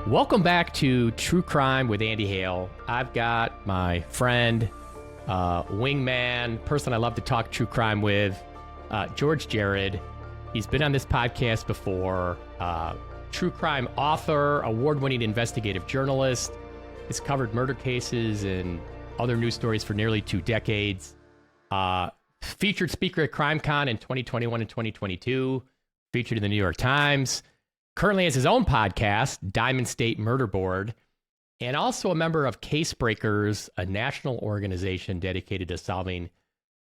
Welcome back to True Crime with Andy Hale. I've got my friend, wingman, person I love to talk true crime with, George Jared. He's been on this podcast before. True crime author, award-winning investigative journalist. He's covered murder cases and other news stories for nearly 2 decades. Featured speaker at CrimeCon in 2021 and 2022. Featured in the New York Times. Currently has his own podcast, Diamond State Murder Board, and also a member of Case Breakers, a national organization dedicated to solving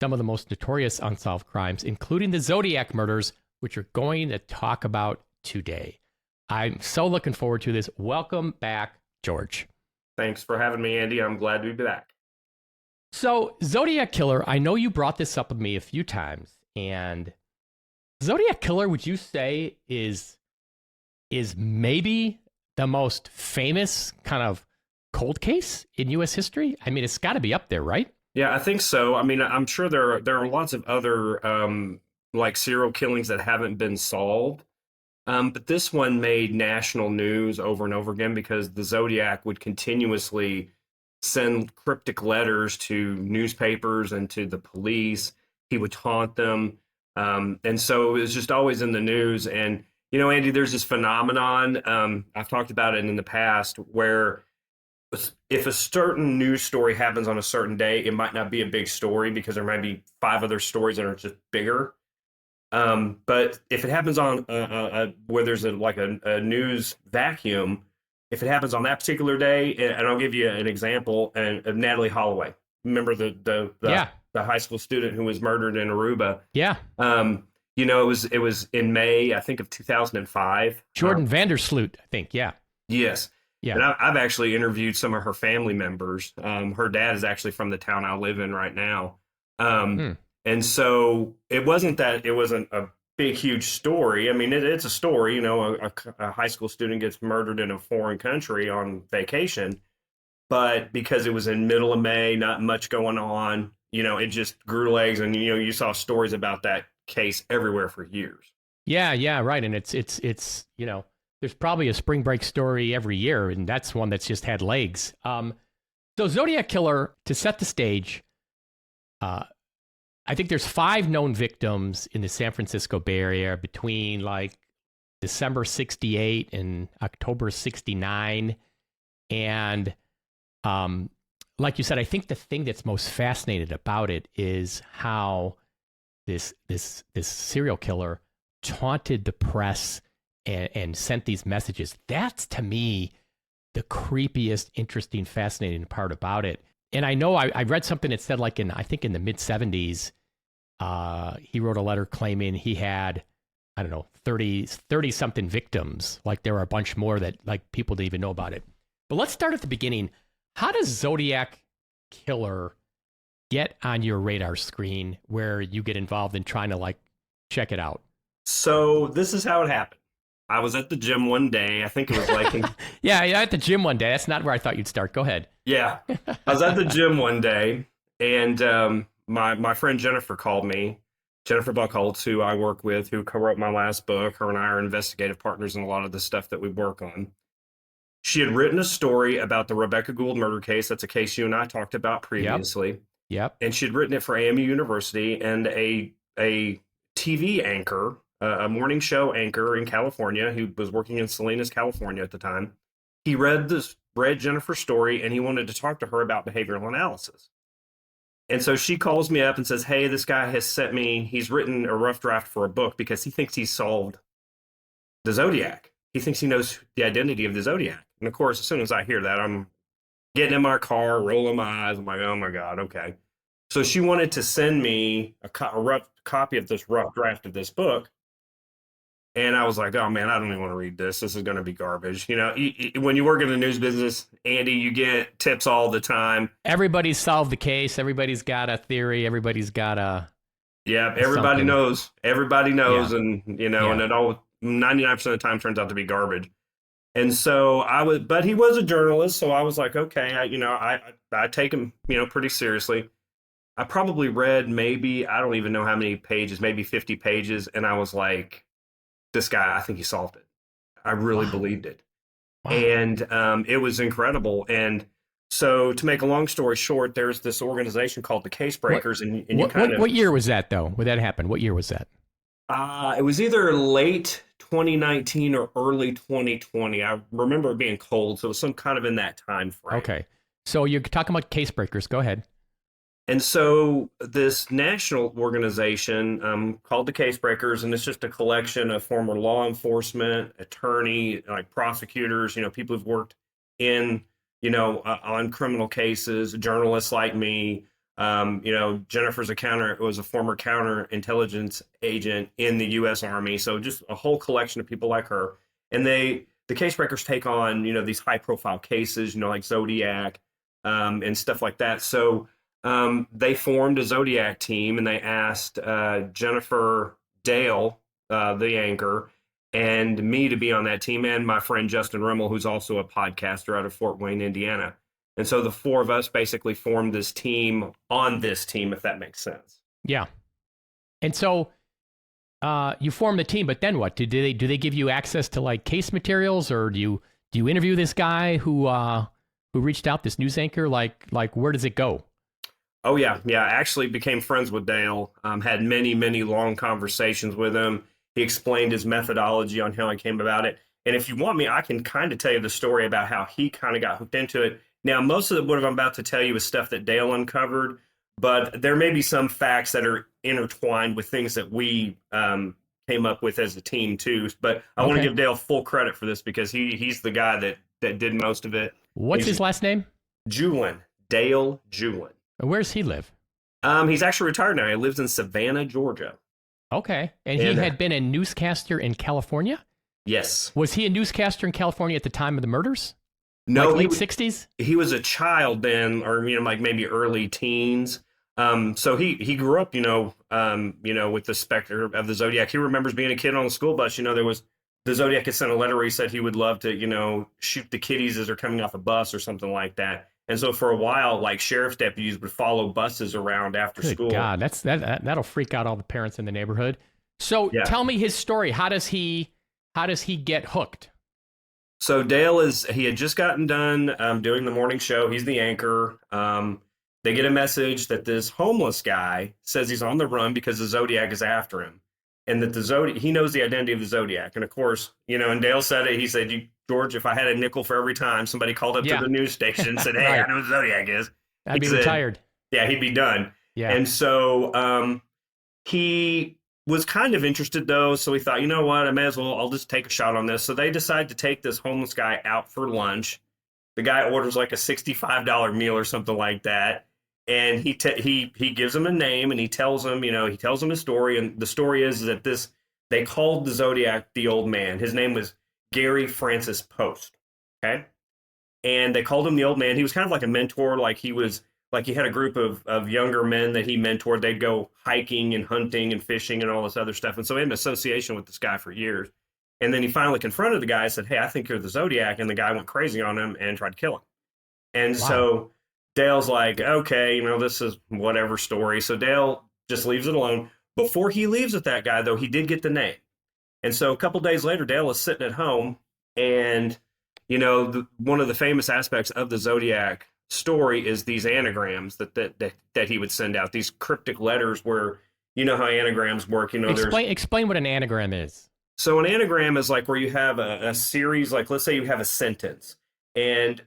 some of the most notorious unsolved crimes, including the Zodiac murders, which we're going to talk about today. I'm so looking forward to this. Welcome back, George. Thanks for having me, Andy. I'm glad to be back. So, Zodiac Killer, I know you brought this up with me a few times, and Zodiac Killer, would you say, is maybe the most famous kind of cold case in U.S. history? I mean, it's got to be up there, right? Yeah, I think so. I mean, I'm sure there are lots of other like serial killings that haven't been solved. But this one made national news over and over again because the Zodiac would continuously send cryptic letters to newspapers and to the police. He would taunt them. And so it was just always in the news. And you know, Andy, there's this phenomenon, I've talked about it in the past, where if a certain news story happens on a certain day, it might not be a big story because there might be 5 other stories that are just bigger. But if it happens on where there's a news vacuum, if it happens on that particular day, and I'll give you an example of Natalie Holloway. Remember the high school student who was murdered in Aruba? Yeah. You know, it was in May, I think, of 2005. Jordan Vandersloot, I think. Yeah. Yes. Yeah. And I've actually interviewed some of her family members. Her dad is actually from the town I live in right now. And so it wasn't a big, huge story. I mean, it's a story. You know, a high school student gets murdered in a foreign country on vacation. But because it was in middle of May, not much going on, you know, it just grew legs. And, you know, you saw stories about that case everywhere for years. Yeah, right. And it's you know, there's probably a spring break story every year, and that's one that's just had legs. So Zodiac Killer, to set the stage, I think there's 5 known victims in the San Francisco Bay Area between like December 68 and October 69. And like you said, I think the thing that's most fascinating about it is how this serial killer taunted the press and sent these messages. That's, to me, the creepiest, interesting, fascinating part about it. And I know I read something that said, like, I think in the mid-70s, he wrote a letter claiming he had, I don't know, 30-something victims. Like, there were a bunch more that, like, people didn't even know about it. But let's start at the beginning. How does Zodiac Killer get on your radar screen where you get involved in trying to, like, check it out? So this is how it happened. I was at the gym one day. I think it was like... yeah, at the gym one day. That's not where I thought you'd start. Go ahead. Yeah. I was at the gym one day, and my friend Jennifer called me. Jennifer Buckholtz, who I work with, who co-wrote my last book. Her and I are investigative partners in a lot of the stuff that we work on. She had written a story about the Rebecca Gould murder case. That's a case you and I talked about previously. Yep. And she had written it for AMU University, and a TV anchor, a morning show anchor in California, who was working in Salinas, California at the time, he read Jennifer's story, and he wanted to talk to her about behavioral analysis. And so she calls me up and says, hey, this guy has sent me, he's written a rough draft for a book because he thinks he's solved the Zodiac. He thinks he knows the identity of the Zodiac. And of course, as soon as I hear that, I'm getting in my car, rolling my eyes. I'm like, oh my God, okay. So she wanted to send me a rough copy of this rough draft of this book. And I was like, oh man, I don't even want to read this. This is going to be garbage. You know, when you work in the news business, Andy, you get tips all the time. Everybody's solved the case. Everybody's got a theory. Everybody's got a... Yeah, everybody knows. Everybody knows. Yeah. And, you know, and it all 99% of the time turns out to be garbage. And so but he was a journalist. So I was like, okay, I take him, you know, pretty seriously. I probably read maybe, I don't even know how many pages, maybe 50 pages. And I was like, this guy, I think he solved it. I really believed it. Wow. And it was incredible. And so, to make a long story short, there's this organization called the Case What Breakers, and you kind of what year was that though? When that happened? What year was that? it was either late 2019 or early 2020. I remember it being cold, so it was some kind of in that time frame. Okay. So you're talking about case breakers. Go ahead. And so this national organization called the Case Breakers, and it's just a collection of former law enforcement, attorney, like prosecutors, people who've worked in, on criminal cases, journalists like me. Jennifer's was a former counterintelligence agent in the U.S. Army. So just a whole collection of people like her. And the Case Breakers take on, these high profile cases, like Zodiac and stuff like that. So they formed a Zodiac team, and they asked Jennifer Dale, the anchor, and me to be on that team, and my friend Justin Rimmel, who's also a podcaster out of Fort Wayne, Indiana. And so the four of us basically formed this team on this team, if that makes sense. Yeah. And so you form the team, but then what? Do they give you access to like case materials, or do you interview this guy who reached out, this news anchor? Like where does it go? Oh yeah. I actually became friends with Dale. Had many long conversations with him. He explained his methodology on how I came about it. And if you want me, I can kind of tell you the story about how he kind of got hooked into it. Now, most of what I'm about to tell you is stuff that Dale uncovered, but there may be some facts that are intertwined with things that we came up with as a team too. But I want to give Dale full credit for this because he's the guy that did most of it. What's his last name? Julin. Dale Julin. Where does he live? He's actually retired now. He lives in Savannah, Georgia. Okay. And he had been a newscaster in California? Yes. Was he a newscaster in California at the time of the murders? No, late 60s? He was a child then, or like maybe early teens. So he grew up, with the specter of the Zodiac. He remembers being a kid on the school bus. There was the Zodiac had sent a letter where he said he would love to, shoot the kiddies as they're coming off a bus or something like that. And so for a while, like sheriff's deputies would follow buses around after school. God, that'll freak out all the parents in the neighborhood. So Tell me his story. How does he get hooked? So he had just gotten done doing the morning show. He's the anchor. They get a message that this homeless guy says he's on the run because the Zodiac is after him, and that he knows the identity of the Zodiac. And of course, and Dale said it. He said, George, if I had a nickel for every time somebody called up to the news station and said, hey, I know what the Zodiac is, I'd be retired. Yeah, he'd be done. Yeah. And so he was kind of interested though, so he thought, I'll just take a shot on this. So they decide to take this homeless guy out for lunch. The guy orders like a $65 meal or something like that, and he gives him a name, and he tells him his story. And the story is that they called the Zodiac the old man. His name was Gary Francis Post. Okay, and they called him the old man. He was kind of like a mentor, like he had a group of younger men that he mentored. They'd go hiking and hunting and fishing and all this other stuff. And so he had an association with this guy for years. And then he finally confronted the guy and said, hey, I think you're the Zodiac. And the guy went crazy on him and tried to kill him. And so Dale's like, okay, this is whatever story. So Dale just leaves it alone. Before he leaves with that guy, though, he did get the name. And so a couple days later, Dale is sitting at home. And, one of the famous aspects of the Zodiac story is these anagrams that he would send out, these cryptic letters where how anagrams work. Explain what an anagram is. So an anagram is like where you have a series, like let's say you have a sentence, and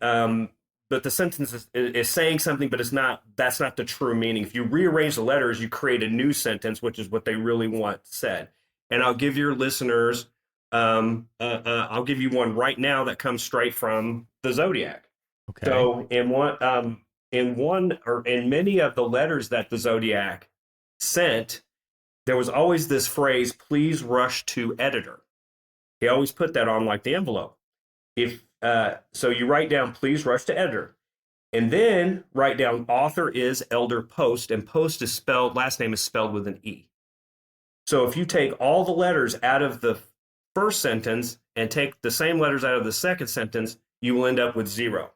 but the sentence is saying something, but that's not the true meaning. If you rearrange the letters, you create a new sentence, which is what they really want said. And I'll give your listeners, I'll give you one right now that comes straight from the Zodiac. Okay. So in many of the letters that the Zodiac sent, there was always this phrase, please rush to editor. He always put that on like the envelope. So you write down, please rush to editor. And then write down, author is Elder Post, and Post is last name is spelled with an E. So if you take all the letters out of the first sentence and take the same letters out of the second sentence, you will end up with 0.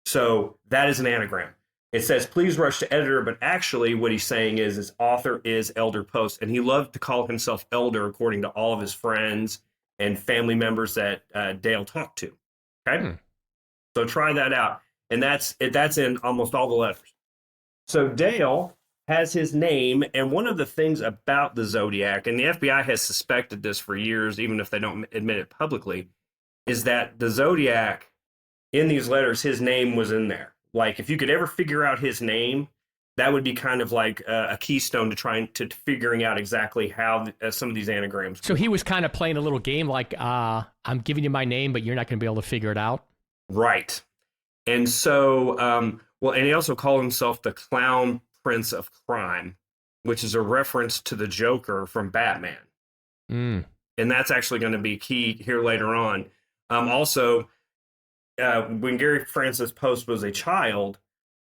So that is an anagram. It says, please rush to editor, but actually what he's saying is author is Elder Post. And he loved to call himself Elder, according to all of his friends and family members that Dale talked to. Okay, Hmm. so try that out, and that's in almost all the letters. So Dale has his name, and one of the things about the Zodiac, and the FBI has suspected this for years, even if they don't admit it publicly, is that the Zodiac in these letters, his name was in there. Like if you could ever figure out his name, that would be kind of like a keystone to trying to figuring out exactly how some of these anagrams So work. he was kind of playing a little game like, I'm giving you my name, but you're not going to be able to figure it out. Right. And so, well, and he also called himself the Clown Prince of Crime, which is a reference to the Joker from Batman. Mm. And that's actually going to be key here later on. Also, when Gary Francis Post was a child,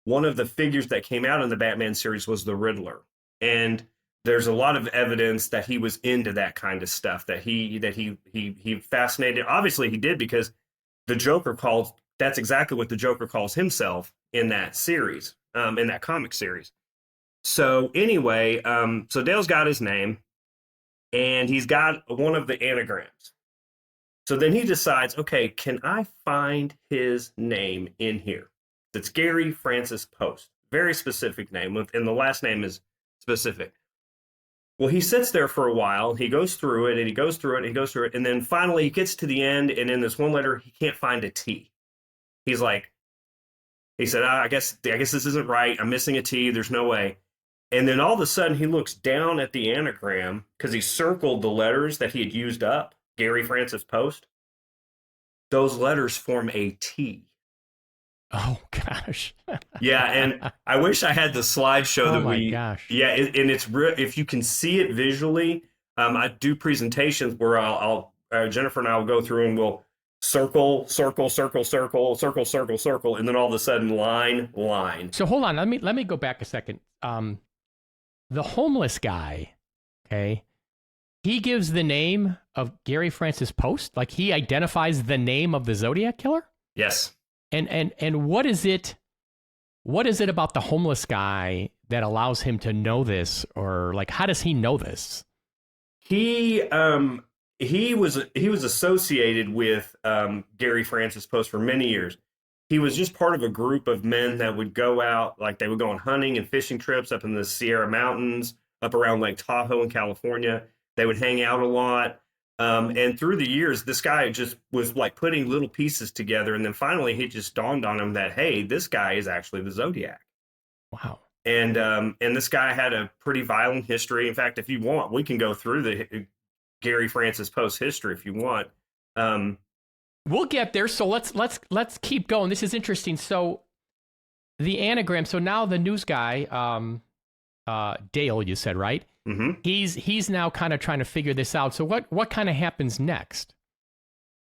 one of the figures that came out in the Batman series was the Riddler. And there's a lot of evidence that he was into that kind of stuff, that he fascinated. Obviously, he did because the Joker calls that's exactly what the Joker calls himself in that series, in that comic series. So anyway, so Dale's got his name, and he's got one of the anagrams. So then he decides, okay, can I find his name in here? That's Gary Francis Post. Very specific name, and the last name is specific. Well, he sits there for a while. He goes through it, and he goes through it, and he goes through it, and then finally he gets to the end, and in this one letter, he can't find a T. He's like, he said, I guess this isn't right. I'm missing a T. There's no way. And then all of a sudden, he looks down at the anagram because he circled the letters that he had used up, Gary Francis Post. Those letters form a T. Oh, gosh. Yeah, and I wish I had the slideshow Oh, that my we. gosh. Yeah, and it's real. If you can see it visually, I do presentations where I'll Jennifer and I will go through and we'll circle, circle, circle, circle, circle, circle, circle, and then all of a sudden line. So hold on. Let me go back a second. The homeless guy, okay, he gives the name of Gary Francis Post. Like he identifies the name of the Zodiac Killer. Yes. And what is it? What is it about the homeless guy that allows him to know this, or like how does he know this? He was associated with Gary Francis Post for many years. He was just part of a group of men that would go out, like they would go on hunting and fishing trips up in the Sierra Mountains, up around Lake Tahoe in California. They would hang out a lot. And through the years, this guy just was like putting little pieces together. And then finally, it just dawned on him that, hey, this guy is actually the Zodiac. Wow. And this guy had a pretty violent history. In fact, if you want, we can go through the Gary Francis Post history if you want. We'll get there. So let's keep going. This is interesting. So the anagram. So now the news guy, Dale, you said, right? Mm-hmm. He's now kind of trying to figure this out. So what kind of happens next?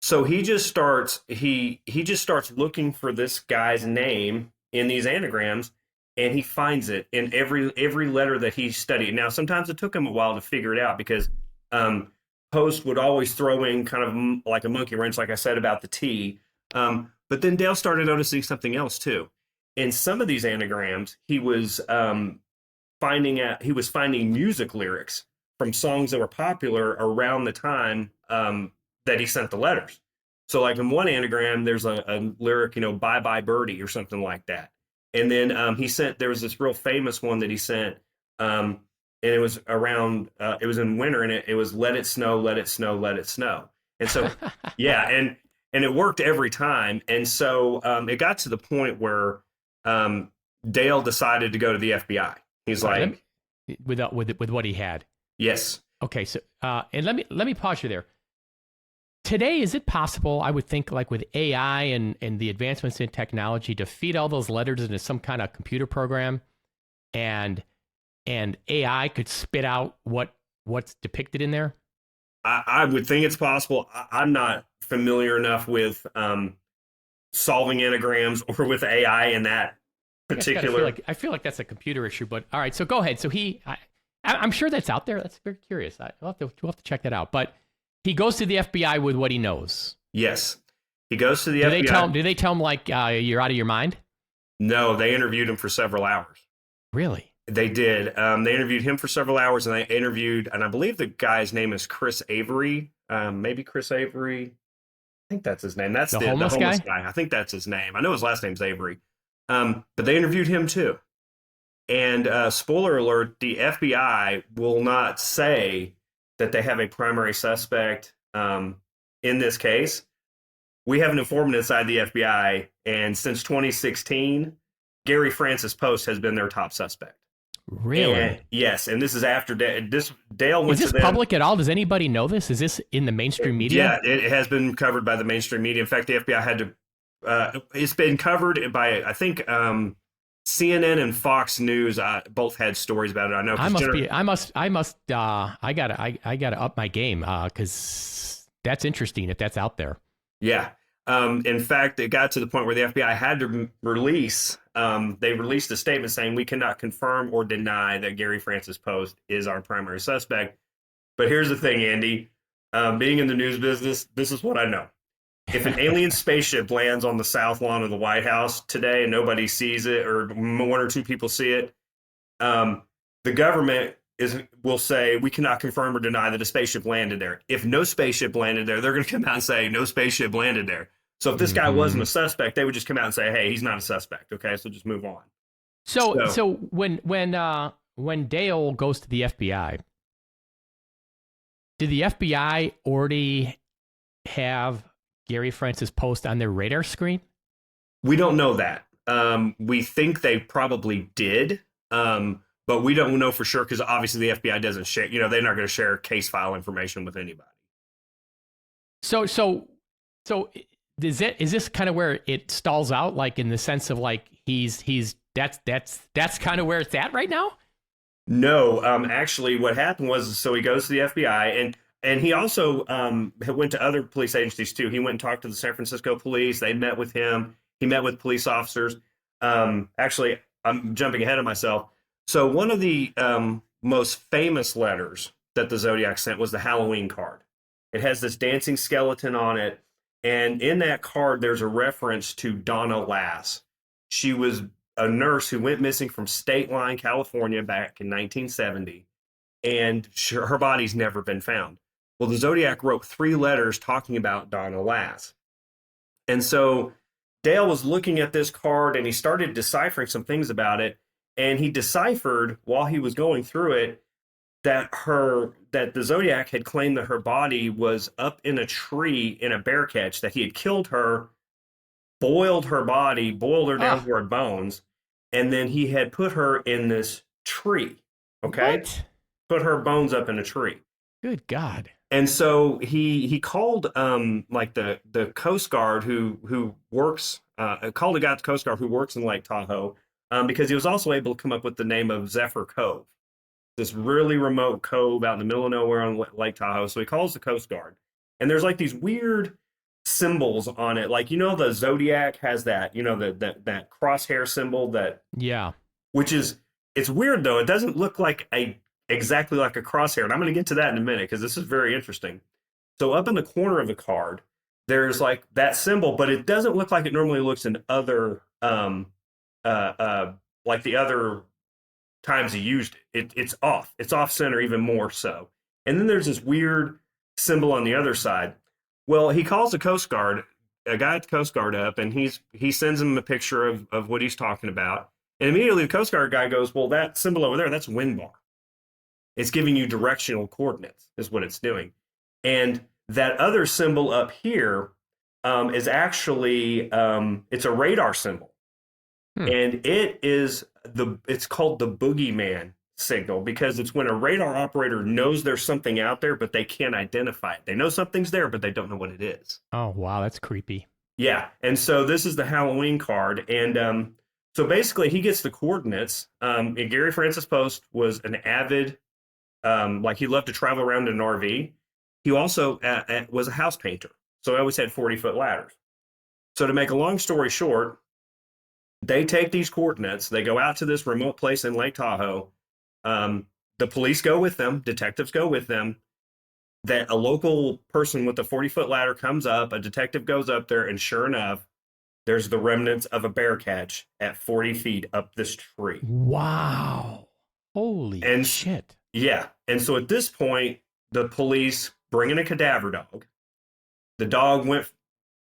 So he just starts looking for this guy's name in these anagrams, and he finds it in every letter that he studied. Now, sometimes it took him a while to figure it out because Post would always throw in kind of like a monkey wrench, like I said about the T. But then Dale started noticing something else too. In some of these anagrams, he was finding music lyrics from songs that were popular around the time that he sent the letters. So like in one anagram, there's a lyric, Bye Bye Birdie or something like that. And then there was this real famous one that he sent, and it was around, it was in winter, and it was Let It Snow, Let It Snow, Let It Snow. And so, yeah, and it worked every time. And so it got to the point where Dale decided to go to the FBI. He's like, with what he had. Yes. Okay. So, and let me pause you there. Today, is it possible, I would think, like with AI and the advancements in technology, to feed all those letters into some kind of computer program, and AI could spit out what's depicted in there? I would think it's possible. I'm not familiar enough with solving anagrams or with AI in that particular. I feel like that's a computer issue, but all right. So go ahead. So I'm sure that's out there. That's very curious. We'll have to check that out. But he goes to the FBI with what he knows. Yes, he goes to the FBI. Do they tell him like you're out of your mind? No, they interviewed him for several hours. Really? They did. They interviewed him for several hours, and and I believe the guy's name is Chris Avery. Maybe Chris Avery. think that's his name. That's The the homeless homeless guy? guy. I think that's his name. I know his last name's Avery. But they interviewed him too. And spoiler alert: the FBI will not say that they have a primary suspect in this case. We have an informant inside the FBI, and since 2016, Gary Francis Post has been their top suspect. Really? And, yes, and this is after Dale went Is this to them. public at all? Does anybody know this? Is this in the mainstream media? Yeah, it has been covered by the mainstream media. In fact, the FBI had to. It's been covered by I think CNN and Fox News both had stories about it. I know. I gotta up my game because that's interesting if that's out there. Yeah. In fact, it got to the point where the FBI had to release. They released a statement saying we cannot confirm or deny that Gary Francis Post is our primary suspect. But here's the thing, Andy. Being in the news business, this is what I know. If an alien spaceship lands on the south lawn of the White House today and nobody sees it, or one or two people see it, the government will say we cannot confirm or deny that a spaceship landed there. If no spaceship landed there, they're going to come out and say no spaceship landed there. So if this guy wasn't a suspect, they would just come out and say, hey, he's not a suspect. Okay, so just move on. So when Dale goes to the FBI, did the FBI already have Gary Francis Post on their radar screen? We don't know that. We think they probably did, but we don't know for sure because obviously the FBI doesn't share. They're not going to share case file information with anybody. So is this kind of where it stalls out, like in the sense of like that's kind of where it's at right now? No, actually, what happened was so he goes to the FBI and he also went to other police agencies too. He went and talked to the San Francisco police. They met with him. He met with police officers. Actually, I'm jumping ahead of myself. So one of the most famous letters that the Zodiac sent was the Halloween card. It has this dancing skeleton on it. And in that card, there's a reference to Donna Lass. She was a nurse who went missing from State Line, California back in 1970. And her body's never been found. Well, the Zodiac wrote 3 letters talking about Donna Lass. And so Dale was looking at this card and he started deciphering some things about it. And he deciphered while he was going through it that the Zodiac had claimed that her body was up in a tree in a bear catch, that he had killed her, boiled her body, boiled her down to her bones, and then he had put her in this tree. Okay? What? Put her bones up in a tree. Good God. And so he called like the Coast Guard who works called a guy at the Coast Guard who works in Lake Tahoe because he was also able to come up with the name of Zephyr Cove, this really remote cove out in the middle of nowhere on Lake Tahoe. So he calls the Coast Guard, and there's like these weird symbols on it, like the Zodiac has that that crosshair symbol which is it's weird though. It doesn't look like exactly like a crosshair. And I'm going to get to that in a minute because this is very interesting. So up in the corner of the card, there's like that symbol, but it doesn't look like it normally looks in other, like the other times he used it. It's off. It's off center even more so. And then there's this weird symbol on the other side. Well, he calls the Coast Guard, a guy at the Coast Guard up, and he sends him a picture of what he's talking about. And immediately the Coast Guard guy goes, well, that symbol over there, that's wind bar. It's giving you directional coordinates is what it's doing. And that other symbol up here is actually, it's a radar symbol. And it's called the boogeyman signal because it's when a radar operator knows there's something out there, but they can't identify it. They know something's there, but they don't know what it is. Oh, wow. That's creepy. Yeah. And so this is the Halloween card. And so basically he gets the coordinates. And Gary Francis Post was an avid like he loved to travel around in an RV. He also was a house painter. So he always had 40-foot ladders. So to make a long story short, they take these coordinates. They go out to this remote place in Lake Tahoe. The police go with them. Detectives go with them. That a local person with a 40-foot ladder comes up. A detective goes up there, and sure enough, there's the remnants of a bear catch at 40 feet up this tree. Wow. Holy shit. Yeah. And so at this point, the police bring in a cadaver dog. The dog went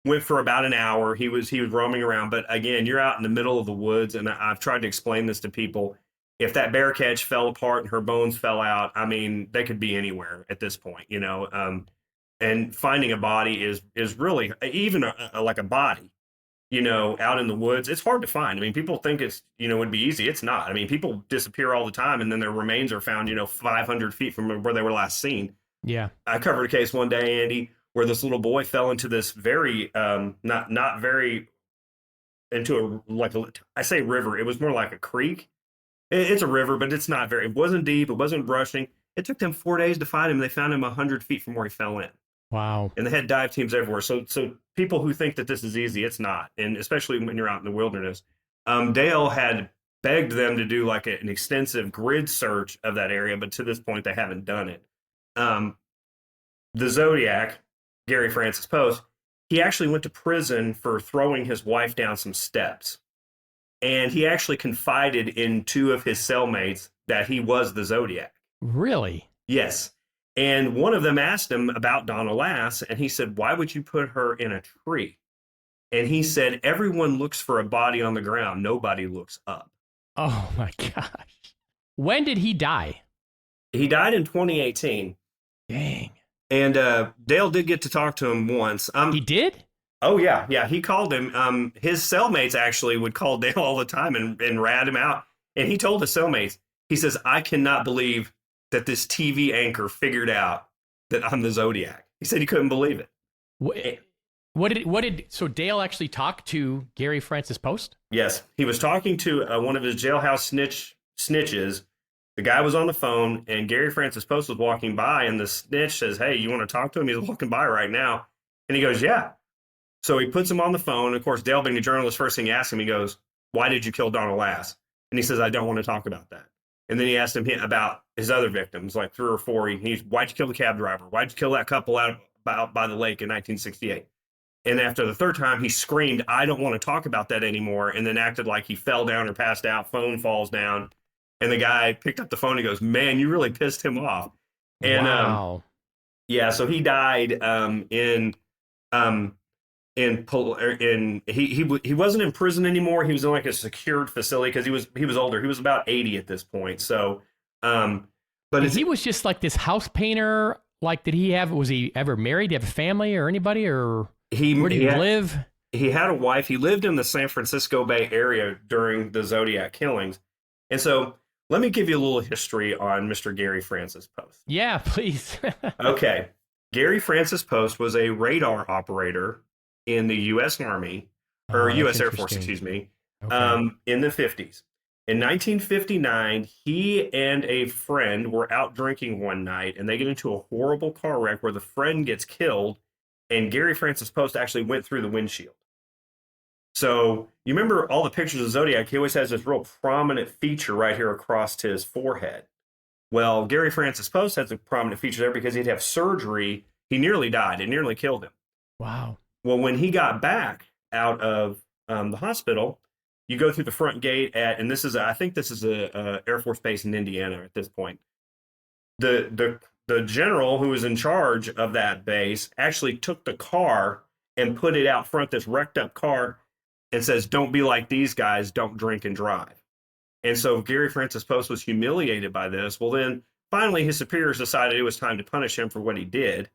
Went for about an hour. He was roaming around, but again, you're out in the middle of the woods, and I've tried to explain this to people. If that bear catch fell apart and her bones fell out, I mean, they could be anywhere at this point, you know. And finding a body is really even like a body, you know, out in the woods. It's hard to find. I mean, people think it's, you know, would be easy. It's not. I mean, people disappear all the time, and then their remains are found, you know, 500 feet from where they were last seen. Yeah. I covered a case one day, Andy, where this little boy fell into this very not very into I say river. It was more like a creek. It's a river, but it's not very. It wasn't deep. It wasn't rushing. It took them 4 days to find him. They found him 100 feet from where he fell in. Wow. And they had dive teams everywhere. So people who think that this is easy, it's not. And especially when you're out in the wilderness. Dale had begged them to do like an extensive grid search of that area, but to this point they haven't done it. The Zodiac, Gary Francis Post, he actually went to prison for throwing his wife down some steps. And he actually confided in two of his cellmates that he was the Zodiac. Really? Yes. And one of them asked him about Donna Lass, and he said, "Why would you put her in a tree?" And he said, "Everyone looks for a body on the ground. Nobody looks up." Oh, my gosh. When did he die? He died in 2018. Dang. And Dale did get to talk to him once. He did? Oh, yeah. Yeah, he called him. His cellmates actually would call Dale all the time and rat him out. And he told his cellmates, he says, "I cannot believe that this TV anchor figured out that I'm the Zodiac." He said he couldn't believe it. So Dale actually talked to Gary Francis Post? Yes. He was talking to one of his jailhouse snitches. The guy was on the phone, and Gary Francis Post was walking by, and the snitch says, "Hey, you want to talk to him? He's walking by right now." And he goes, "Yeah." So he puts him on the phone. Of course, Dale being a journalist, first thing he asks him, he goes, "Why did you kill Donna Lass?" And he says, "I don't want to talk about that." And then he asked him about his other victims, like 3 or 4. "Why'd you kill the cab driver? Why'd you kill that couple out by the lake in 1968? And after the third time, he screamed, "I don't want to talk about that anymore," and then acted like he fell down or passed out. Phone falls down. And the guy picked up the phone and goes, "Man, you really pissed him off." And wow. Yeah, so he died he wasn't in prison anymore. He was in like a secured facility because he was older. He was about 80 at this point. So but he was just like this house painter. Like, was he ever married? Did he have a family or anybody, or where did he live? He had a wife. He lived in the San Francisco Bay Area during the Zodiac killings. And so let me give you a little history on Mr. Gary Francis Post. Yeah, please. Okay. Gary Francis Post was a radar operator in the U.S. Army, or U.S. Air Force, excuse me, okay. In the 50s. In 1959, he and a friend were out drinking one night, and they get into a horrible car wreck where the friend gets killed, and Gary Francis Post actually went through the windshield. So you remember all the pictures of Zodiac, he always has this real prominent feature right here across his forehead. Well, Gary Francis Post has a prominent feature there because he'd have surgery. He nearly died. It nearly killed him. Wow. Well, when he got back out of the hospital, you go through the front gate and I think this is a Air Force base in Indiana at this point. The general who was in charge of that base actually took the car and put it out front, this wrecked up car, and says, "Don't be like these guys, don't drink and drive." And so Gary Francis Post was humiliated by this. Well, then finally his superiors decided it was time to punish him for what he did.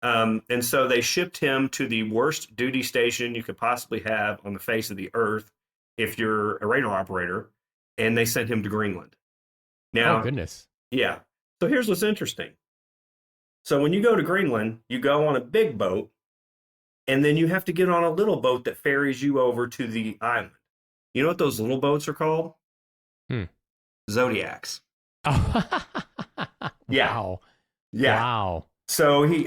And so they shipped him to the worst duty station you could possibly have on the face of the earth if you're a radar operator, and they sent him to Greenland. Now, oh, goodness. Yeah. So here's what's interesting. So when you go to Greenland, you go on a big boat, and then you have to get on a little boat that ferries you over to the island. You know what those little boats are called? Zodiacs. Oh. Yeah. Wow. Yeah. Wow. So he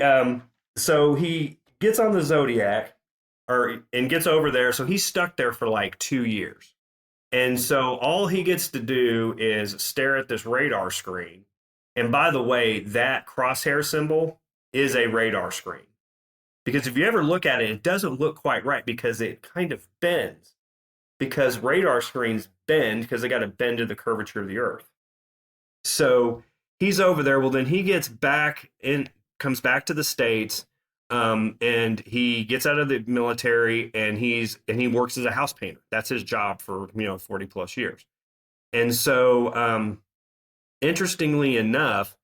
gets on the Zodiac and gets over there. So he's stuck there for like 2 years. And so all he gets to do is stare at this radar screen. And by the way, that crosshair symbol is a radar screen. Because if you ever look at it, it doesn't look quite right because it kind of bends. Because radar screens bend because they got to bend to the curvature of the earth. So he's over there. Well, then he comes back to the States. And he gets out of the military and he works as a house painter. That's his job for 40 plus years. And so, interestingly enough,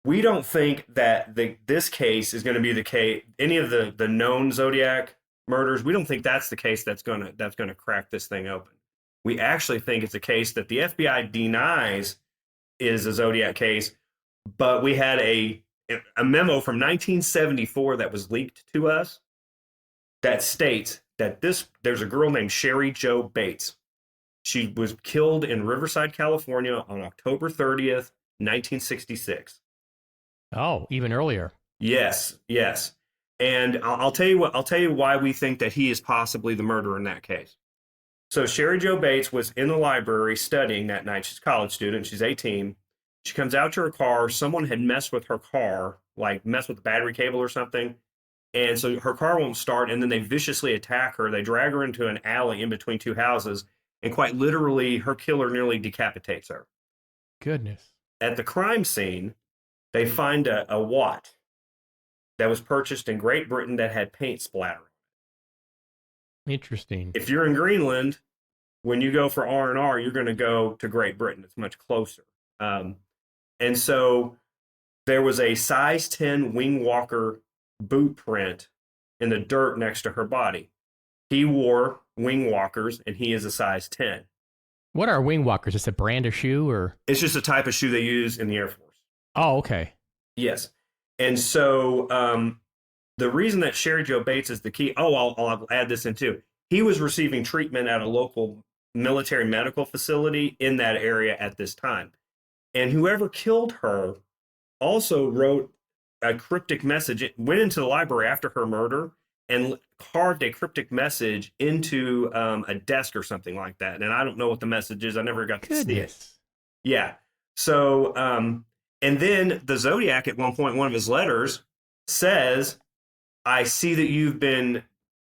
we don't think that this case is going to be the case. Any of the known Zodiac murders, we don't think that's the case that's going to crack this thing open. We actually think it's a case that the FBI denies is a Zodiac case, but we had a memo from 1974 that was leaked to us that states that there's a girl named Sherry Jo Bates. She was killed in Riverside, California on October 30th, 1966. Oh, even earlier. Yes. And I'll tell you why we think that he is possibly the murderer in that case. So Sherry Jo Bates was in the library studying that night. She's a college student. She's 18. She comes out to her car. Someone had messed with her car, like messed with the battery cable or something. And so her car won't start. And then they viciously attack her. They drag her into an alley in between two houses. And quite literally, her killer nearly decapitates her. Goodness. At the crime scene, they find a watch that was purchased in Great Britain that had paint splatter. Interesting. If you're in Greenland, when you go for R&R, you're going to go to Great Britain. It's much closer. And so there was a size 10 wing walker boot print in the dirt next to her body. He wore wing walkers, and he is a size 10. What are wing walkers? Is it a brand of shoe, or? It's just a type of shoe they use in the Air Force. Oh, okay. Yes. And so the reason that Sherry Jo Bates is the key, I'll add this in too. He was receiving treatment at a local military medical facility in that area at this time. And whoever killed her also wrote a cryptic message. It went into the library after her murder and carved a cryptic message into a desk or something like that. And I don't know what the message is. I never got to see it. Yeah. So, and then the Zodiac at one point, one of his letters says, I see that you've been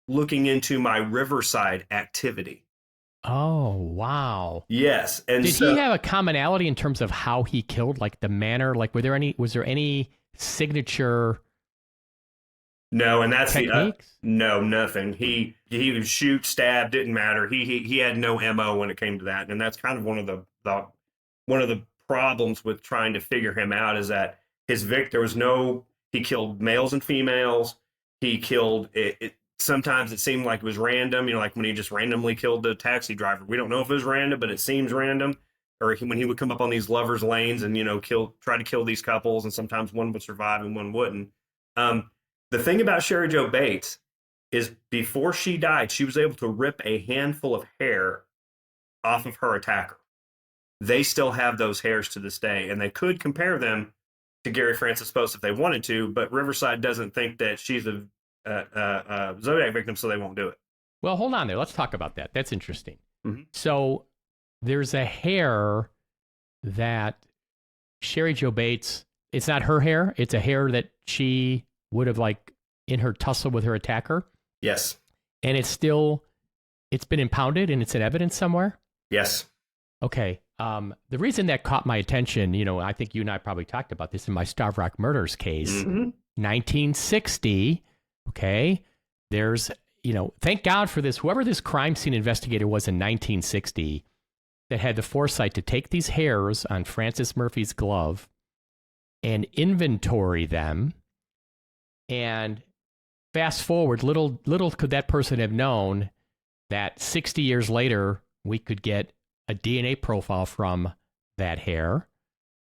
looking into my Riverside activity. Oh, wow. Yes. And did he have a commonality in terms of how he killed, like the manner? Like, was there any signature? No, and that's techniques? No, nothing. He would shoot, stab, didn't matter. He had no MO when it came to that, and that's kind of one of the problems with trying to figure him out is that he killed males and females. He killed it. Sometimes it seemed like it was random, like when he just randomly killed the taxi driver. We don't know if it was random, but it seems random. Or when he would come up on these lovers' lanes and try to kill these couples, and sometimes one would survive and one wouldn't. The thing about Sherry Jo Bates is before she died, she was able to rip a handful of hair off of her attacker. They still have those hairs to this day, and they could compare them to Gary Francis Post if they wanted to, but Riverside doesn't think that she's a Zodiac victim, so they won't do it. Well, hold on there. Let's talk about that. That's interesting. Mm-hmm. So there's a hair that Sherry Jo Bates, it's not her hair. It's a hair that she would have in her tussle with her attacker. Yes. And it's been impounded and it's in evidence somewhere? Yes. Okay. The reason that caught my attention, I think you and I probably talked about this in my Starved Rock Murders case, 1960. Okay. There's, thank God for this. Whoever this crime scene investigator was in 1960 that had the foresight to take these hairs on Francis Murphy's glove and inventory them. And fast forward, little could that person have known that 60 years later, we could get a DNA profile from that hair.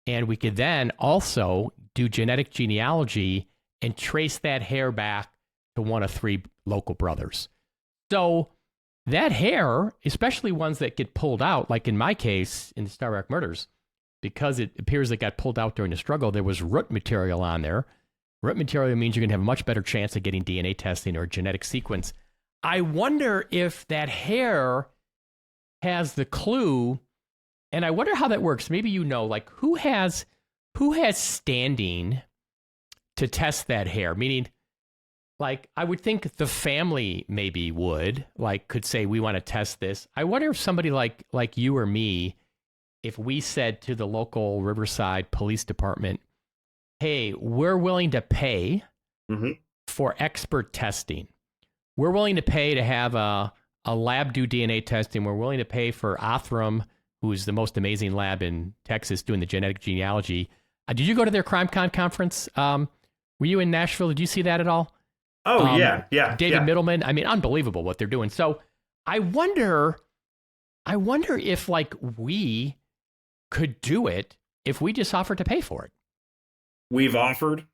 And we could then also do genetic genealogy and trace that hair back to one of three local brothers. So that hair, especially ones that get pulled out, like in my case, in the Starved Rock Murders, because it appears it got pulled out during the struggle, there was root material on there. Root material means you're going to have a much better chance of getting DNA testing or a genetic sequence. I wonder if that hair has the clue, and I wonder how that works. Maybe who has standing to test that hair? Meaning, I would think the family maybe could say, we want to test this. I wonder if somebody like you or me, if we said to the local Riverside Police Department, hey, we're willing to pay for expert testing. We're willing to pay to have a lab do DNA testing. We're willing to pay for Othram, who's the most amazing lab in Texas doing the genetic genealogy. Did you go to their CrimeCon conference? Were you in Nashville? Did you see that at all? Oh, yeah. David Middleman. I mean, unbelievable what they're doing. So I wonder if like we could do it if we just offered to pay for it. We've offered.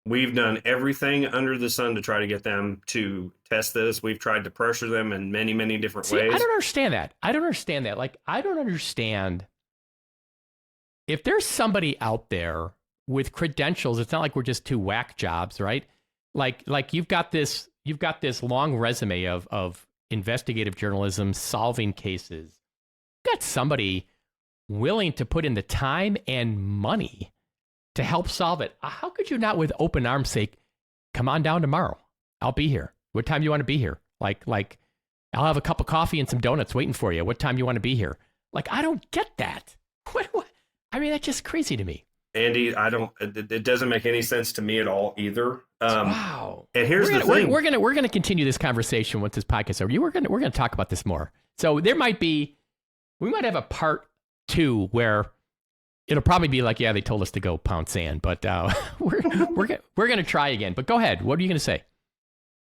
We've done everything under the sun to try to get them to test this. We've tried to pressure them in many, many different ways. I don't understand that. Like, I don't understand. If there's somebody out there with credentials, it's not like we're just two whack jobs, right? Like you've got this long resume of investigative journalism, solving cases. You've got somebody willing to put in the time and money to help solve it. How could you not, with open arms, say, come on down tomorrow? I'll be here. What time do you want to be here? Like, I'll have a cup of coffee and some donuts waiting for you. What time do you want to be here? Like, I don't get that. What? I mean, that's just crazy to me. Andy, it doesn't make any sense to me at all either. Wow. And here's the thing. We're gonna continue this conversation once this podcast is over. We're gonna talk about this more. So we might have a part 2 where it'll probably be like, yeah, they told us to go pound sand, but we're gonna try again. But go ahead. What are you gonna say?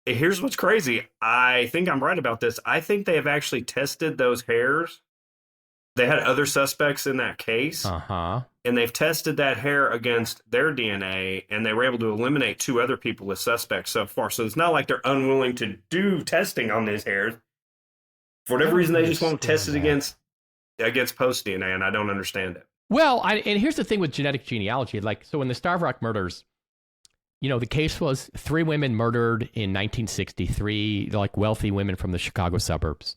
Here's what's crazy. I think I'm right about this. I think they have actually tested those hairs. They had other suspects in that case. Uh-huh. And they've tested that hair against their DNA, and they were able to eliminate 2 other people as suspects so far. So it's not like they're unwilling to do testing on these hairs. For whatever reason, they just won't test it against post DNA, and I don't understand it. Well, and here's the thing with genetic genealogy. Like, so in the Starved Rock murders, the case was 3 women murdered in 1963, like wealthy women from the Chicago suburbs.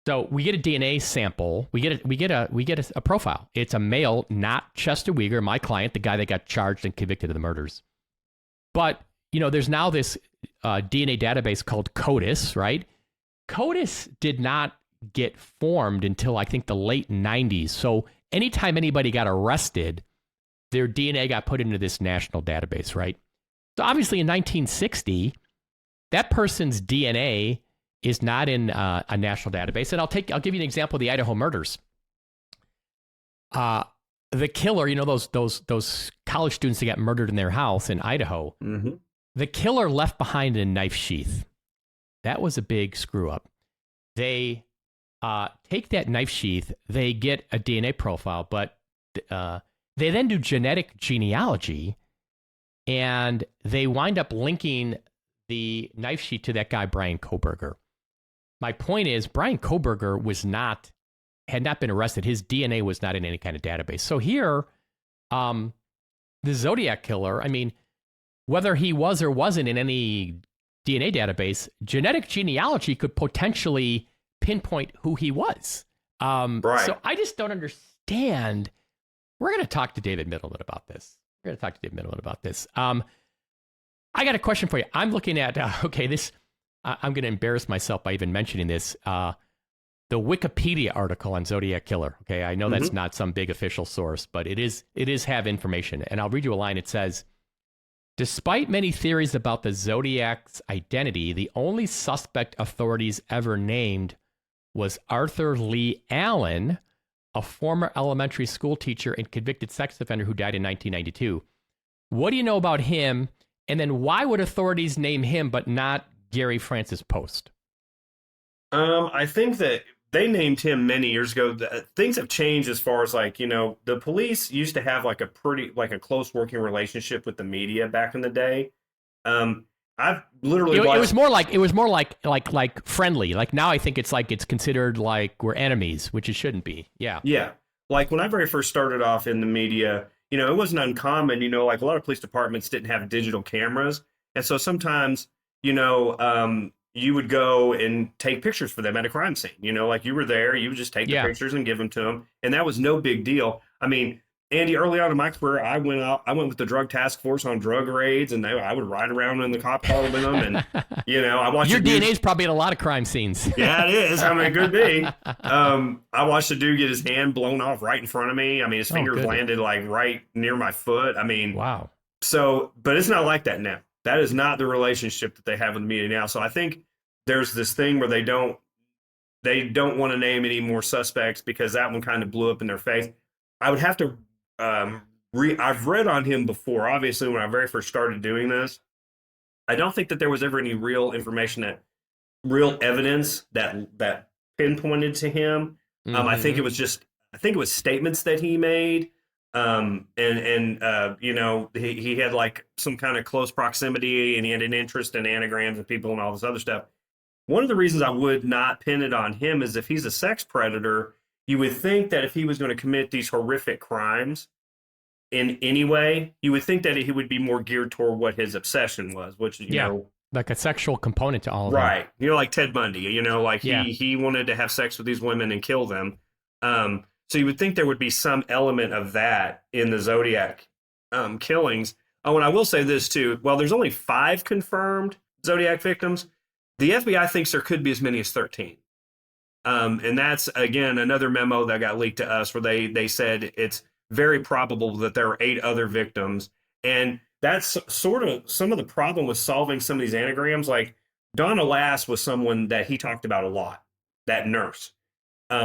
So we get a DNA sample. We get a profile. It's a male, not Chester Weger, my client, the guy that got charged and convicted of the murders. But there's now this DNA database called CODIS, right? CODIS did not get formed until I think the late 90s. So anytime anybody got arrested, their DNA got put into this national database, right? So obviously in 1960, that person's DNA is not in a national database. And I'll give you an example of the Idaho murders. The killer, those college students that got murdered in their house in Idaho, mm-hmm. The killer left behind a knife sheath. That was a big screw up. They take that knife sheath, they get a DNA profile, but they then do genetic genealogy, and they wind up linking the knife sheath to that guy, Brian Koberger. My point is, Brian Koberger had not been arrested. His DNA was not in any kind of database. So here, the Zodiac Killer, I mean, whether he was or wasn't in any DNA database, genetic genealogy could potentially pinpoint who he was. Right. So I just don't understand. We're going to talk to David Middleman about this. I got a question for you. I'm looking at, I'm going to embarrass myself by even mentioning this. The Wikipedia article on Zodiac Killer. Okay, I know that's not some big official source, but it is have information. And I'll read you a line. It says, despite many theories about the Zodiac's identity, the only suspect authorities ever named was Arthur Lee Allen, a former elementary school teacher and convicted sex offender who died in 1992. What do you know about him? And then why would authorities name him but not Gary Francis Post? I think that they named him many years ago. Things have changed as far as the police used to have like a close working relationship with the media back in the day. I've literally watched... it was more like friendly. Like now I think it's considered like we're enemies, which it shouldn't be. Yeah. Yeah. Like when I very first started off in the media, it wasn't uncommon, like a lot of police departments didn't have digital cameras. And so sometimes, you would go and take pictures for them at a crime scene. Like you were there, you would just take the pictures and give them to them. And that was no big deal. I mean, Andy, early on in my career, I went with the drug task force on drug raids, and I would ride around in the cop car with them. And, I watched your DNA is probably at a lot of crime scenes. Yeah, it is. I mean, it could be. I watched a dude get his hand blown off right in front of me. I mean, his fingers landed like right near my foot. I mean, wow. So, but it's not like that now. That is not the relationship that they have with the media now. So I think there's this thing where they don't want to name any more suspects because that one kind of blew up in their face. I would have to I've read on him before, obviously, when I very first started doing this. I don't think that there was ever any real information real evidence that pinpointed to him. I think it was statements that he made. You know, he had like some kind of close proximity and he had an interest in anagrams and people and all this other stuff. One of the reasons I would not pin it on him is if he's a sex predator, you would think that if he was going to commit these horrific crimes in any way, you would think that he would be more geared toward what his obsession was, which, you know, like a sexual component to all of right. them. You know, like Ted Bundy, you know, like he wanted to have sex with these women and kill them. So you would think there would be some element of that in the Zodiac killings. Oh, and I will say this too. Well, there's only 5 confirmed Zodiac victims. The FBI thinks there could be as many as 13. And that's, again, another memo that got leaked to us where they said it's very probable that there are 8 other victims. And that's sort of some of the problem with solving some of these anagrams. Like Donna Lass was someone that he talked about a lot, that nurse.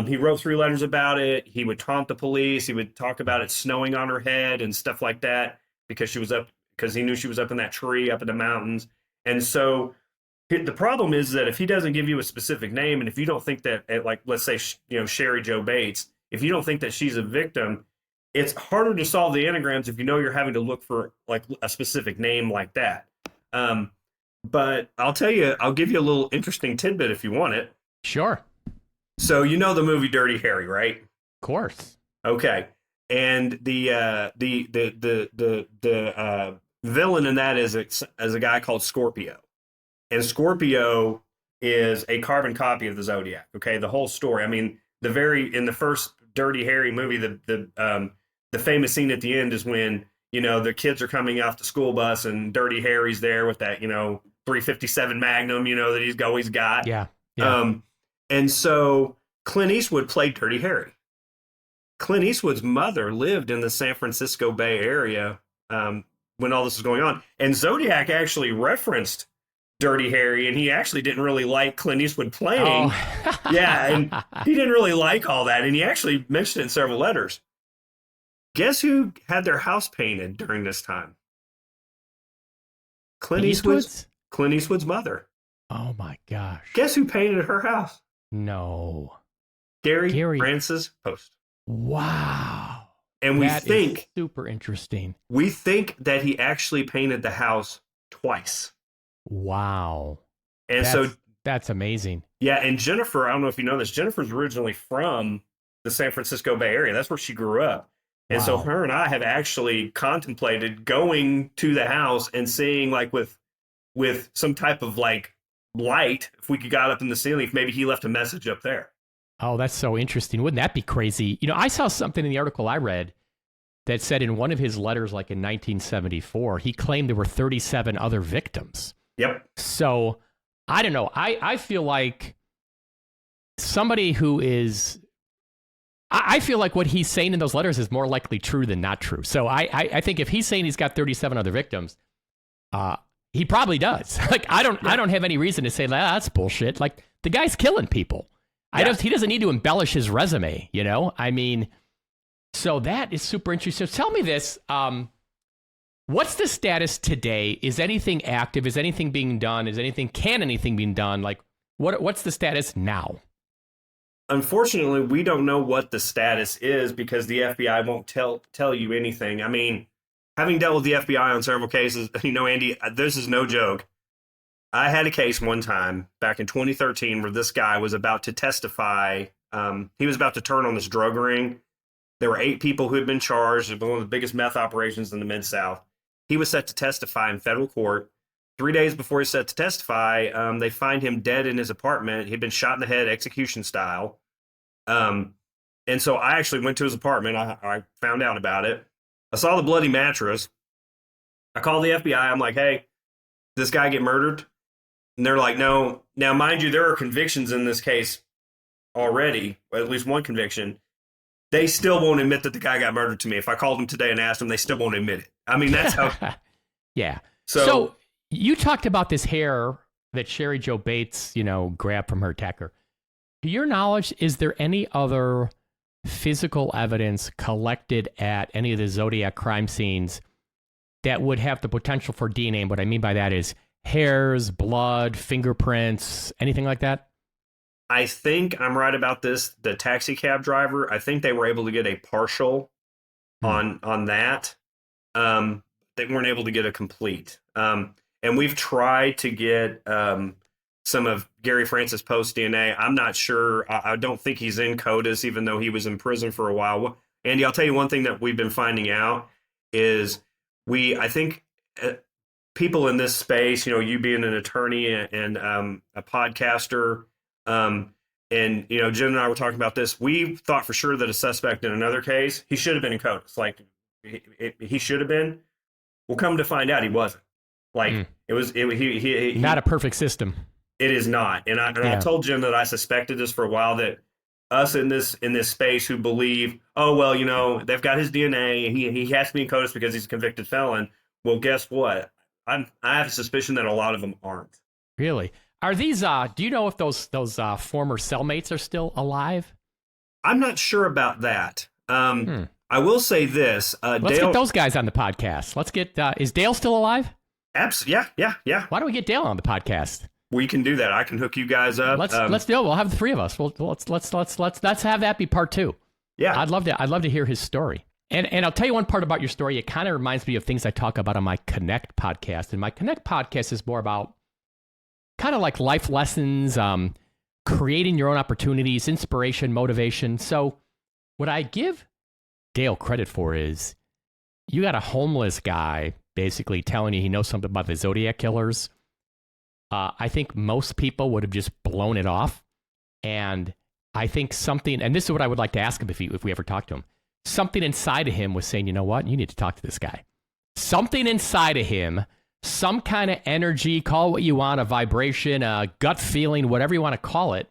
He wrote 3 letters about it. He would taunt the police. He would talk about it snowing on her head and stuff like that because he knew she was up in that tree up in the mountains. And so the problem is that if he doesn't give you a specific name, and if you don't think that, like, let's say, you know, Sherry Jo Bates, if you don't think that she's a victim, it's harder to solve the anagrams if you know you're having to look for like a specific name like that. But I'll tell you, I'll give you a little interesting tidbit if you want it. Sure. So you know the movie Dirty Harry, right? Of course. Okay. And the villain in that is a guy called Scorpio. And Scorpio is a carbon copy of the Zodiac. Okay, the whole story. I mean, in the first Dirty Harry movie, the famous scene at the end is when, you know, the kids are coming off the school bus and Dirty Harry's there with that, you know, 357 Magnum, you know, that he's always got. Yeah. And so Clint Eastwood played Dirty Harry. Clint Eastwood's mother lived in the San Francisco Bay Area when all this was going on. And Zodiac actually referenced Dirty Harry, and he actually didn't really like Clint Eastwood playing. Oh. Yeah, and he didn't really like all that, and he actually mentioned it in several letters. Guess who had their house painted during this time? Clint Eastwood's mother. Oh my gosh. Guess who painted her house? No. Gary Francis Post. Wow. And we think super interesting. We think that he actually painted the house twice. Wow. And that's amazing. Yeah, and Jennifer, I don't know if you know this, Jennifer's originally from the San Francisco Bay Area. That's where she grew up. And so her and I have actually contemplated going to the house and seeing, like, with some type of like light, if we could got up in the ceiling, if maybe he left a message up there. Oh, that's so interesting. Wouldn't that be crazy? You know, I saw something in the article I read that said in one of his letters, like in 1974, he claimed there were 37 other victims. Yep. So I don't know. I feel like somebody who is, I feel like what he's saying in those letters is more likely true than not true. So I think if he's saying he's got 37 other victims, he probably does. Like, I don't have any reason to say that's bullshit. Like, the guy's killing people. Yeah. He doesn't need to embellish his resume, you know? I mean, so that is super interesting. So tell me this, what's the status today? Is anything active? Is anything being done? Can anything be done? Like, what's the status now? Unfortunately, we don't know what the status is because the FBI won't tell you anything. I mean, having dealt with the FBI on several cases, you know, Andy, this is no joke. I had a case one time back in 2013 where this guy was about to testify. He was about to turn on this drug ring. There were 8 people who had been charged of one of the biggest meth operations in the Mid-South. He was set to testify in federal court. 3 days before he's set to testify, they find him dead in his apartment. He'd been shot in the head, execution style. And so I actually went to his apartment. I found out about it. I saw the bloody mattress. I called the FBI. I'm like, hey, this guy get murdered? And they're like, no. Now, mind you, there are convictions in this case already, at least one conviction. They still won't admit that the guy got murdered to me. If I called them today and asked them, they still won't admit it. I mean, that's how. Yeah. So You talked about this hair that Sherry Jo Bates, grabbed from her attacker. To your knowledge, is there any other physical evidence collected at any of the Zodiac crime scenes that would have the potential for DNA? And what I mean by that is hairs, blood, fingerprints, anything like that? I think I'm right about this. The taxi cab driver, I think they were able to get a partial on that. They weren't able to get a complete. And we've tried to get some of Gary Francis Post's DNA. I'm not sure. I don't think he's in CODIS, even though he was in prison for a while. Andy, I'll tell you one thing that we've been finding out is I think people in this space, you being an attorney and a podcaster, and Jen and I were talking about this. We thought for sure that a suspect in another case, he should have been in CODIS. Like he should have been. We'll come to find out he wasn't. Like he not a perfect system. It is not. And I told Jim that I suspected this for a while, that us in this space who believe, oh, well, they've got his DNA and he has to be in CODIS because he's a convicted felon. Well, guess what? I have a suspicion that a lot of them aren't. Really? Are these, do you know if those former cellmates are still alive? I'm not sure about that. I will say this. Let's get those guys on the podcast. Let's get, is Dale still alive? Absolutely. Yeah. Why don't we get Dale on the podcast? We can do that. I can hook you guys up. Let's do it. We'll have the three of us. Let's have that be part 2. Yeah. I'd love to hear his story. And I'll tell you one part about your story. It kind of reminds me of things I talk about on my Connect podcast. And my Connect podcast is more about kind of like life lessons, creating your own opportunities, inspiration, motivation. So what I give Dale credit for is you got a homeless guy basically telling you he knows something about the Zodiac killers. I think most people would have just blown it off. And I think something, and this is what I would like to ask him if we ever talk to him, something inside of him was saying, you know what, you need to talk to this guy. Something inside of him, some kind of energy, call it what you want, a vibration, a gut feeling, whatever you want to call it,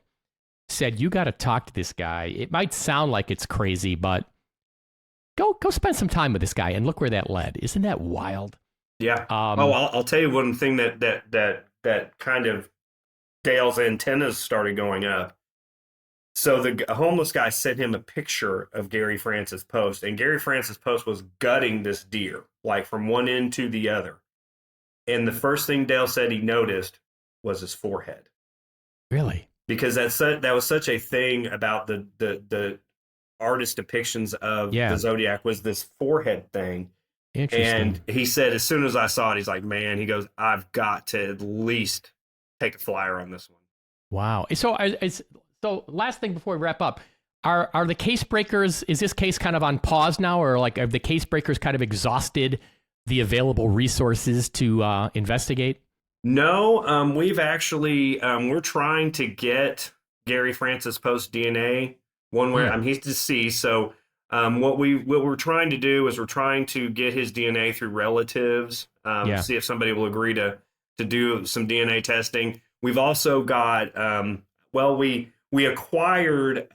said, you got to talk to this guy. It might sound like it's crazy, but go spend some time with this guy and look where that led. Isn't that wild? Yeah. I'll tell you one thing that kind of Dale's antennas started going up. So the homeless guy sent him a picture of Gary Francis Post, and Gary Francis Post was gutting this deer, like from one end to the other. And the first thing Dale said he noticed was his forehead. Really? Because that was such a thing about the artist depictions of the Zodiac, was this forehead thing. Interesting. And he said, as soon as I saw it, he's like, man, he goes, I've got to at least take a flyer on this one. Wow. So last thing before we wrap up, are the case breakers, is this case kind of on pause now, or like have the case breakers kind of exhausted the available resources to investigate? No, we've actually, we're trying to get Gary Francis Post DNA one way. He's deceased, so what we're trying to do is we're trying to get his DNA through relatives, see if somebody will agree to do some DNA testing. We've also got, we acquired,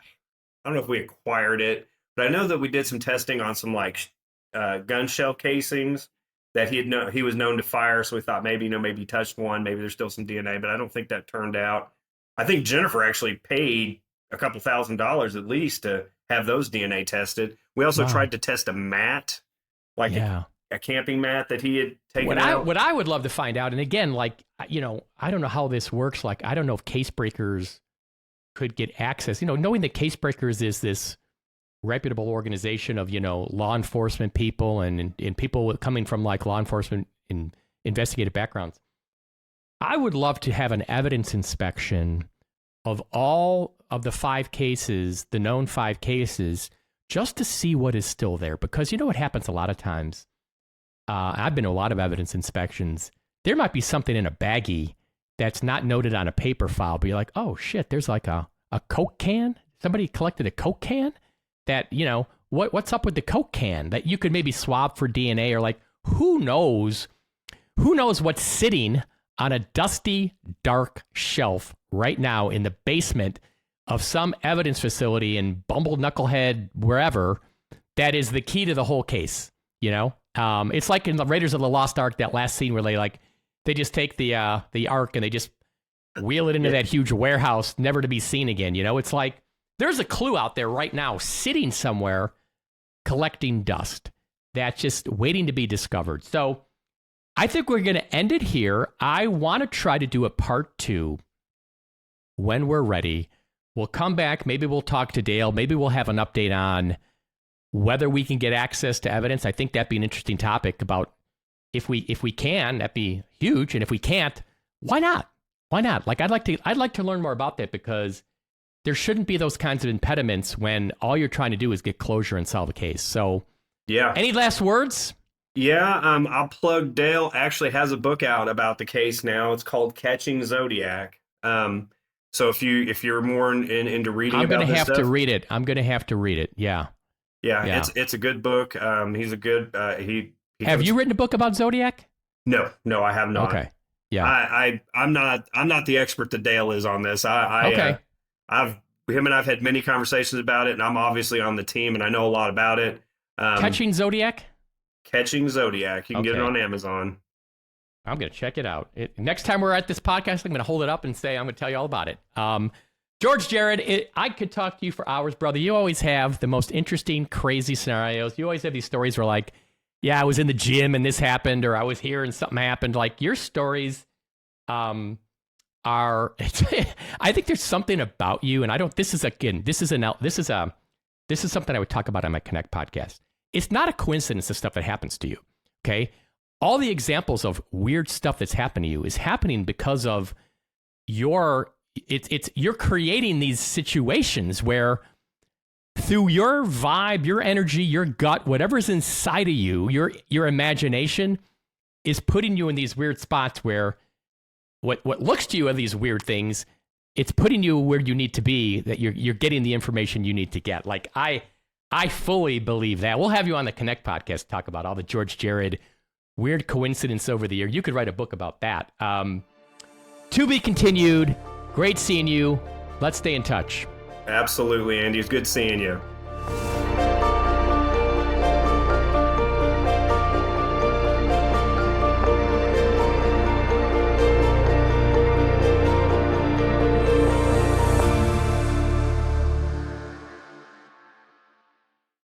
I don't know if we acquired it, but I know that we did some testing on some gun shell casings that he was known to fire. So we thought maybe he touched one, maybe there's still some DNA, but I don't think that turned out. I think Jennifer actually paid a couple $1,000 at least to have those DNA tested. We also tried to test a mat, a camping mat that he had taken out. What I would love to find out, and again, I don't know how this works. I don't know if case breakers could get access. Knowing that case breakers is this reputable organization of, law enforcement people and people coming from law enforcement and investigative backgrounds. I would love to have an evidence inspection of all of the 5 cases, the known 5 cases, just to see what is still there. Because what happens a lot of times, I've been to a lot of evidence inspections, there might be something in a baggie that's not noted on a paper file, but you're like, oh shit, there's a Coke can? Somebody collected a Coke can? That, what's up with the Coke can? That you could maybe swab for DNA, or who knows what's sitting on a dusty, dark shelf right now in the basement of some evidence facility in Bumble Knucklehead, wherever, that is the key to the whole case. It's like in the Raiders of the Lost Ark, that last scene where They just take the ark and they just wheel it into that huge warehouse, never to be seen again. You know, it's like there's a clue out there right now sitting somewhere collecting dust that's just waiting to be discovered. So I think we're going to end it here. I want to try to do a part 2 when we're ready. We'll come back. Maybe we'll talk to Dale. Maybe we'll have an update on whether we can get access to evidence. I think that'd be an interesting topic about if we can, that'd be huge. And if we can't, why not? Why not? Like I'd like to learn more about that, because there shouldn't be those kinds of impediments when all you're trying to do is get closure and solve a case. So yeah. Any last words? Yeah, I'll plug Dale actually has a book out about the case now. It's called Catching Zodiac. So if you're more into reading, I'm going to have to read it. I'm going to have to read it. Yeah. Yeah. It's a good book. He's a good. He have you written a book about Zodiac? No, I have not. Okay. Yeah. I'm not the expert that Dale is on this. Okay. Him and I've had many conversations about it, and I'm obviously on the team, and I know a lot about it. Catching Zodiac. Catching Zodiac. You can get it on Amazon. I'm going to check it out. Next time we're at this podcast, I'm going to hold it up and say, I'm going to tell you all about it. George Jared, I could talk to you for hours, brother. You always have the most interesting, crazy scenarios. You always have these stories where like, yeah, I was in the gym and this happened, or I was here and something happened. Like your stories are, I think there's something about you. And this is something I would talk about on my Connect podcast. It's not a coincidence, the stuff that happens to you. Okay. All the examples of weird stuff that's happened to you is happening because of you're creating these situations where through your vibe, your energy, your gut, whatever's inside of you, your imagination is putting you in these weird spots where what looks to you are these weird things. It's putting you where you need to be, that you're getting the information you need to get. Like I fully believe that. We'll have you on the Connect podcast to talk about all the George Jared weird coincidence over the year. You could write a book about that. To be continued. Great seeing you. Let's stay in touch. Absolutely, Andy. It's good seeing you.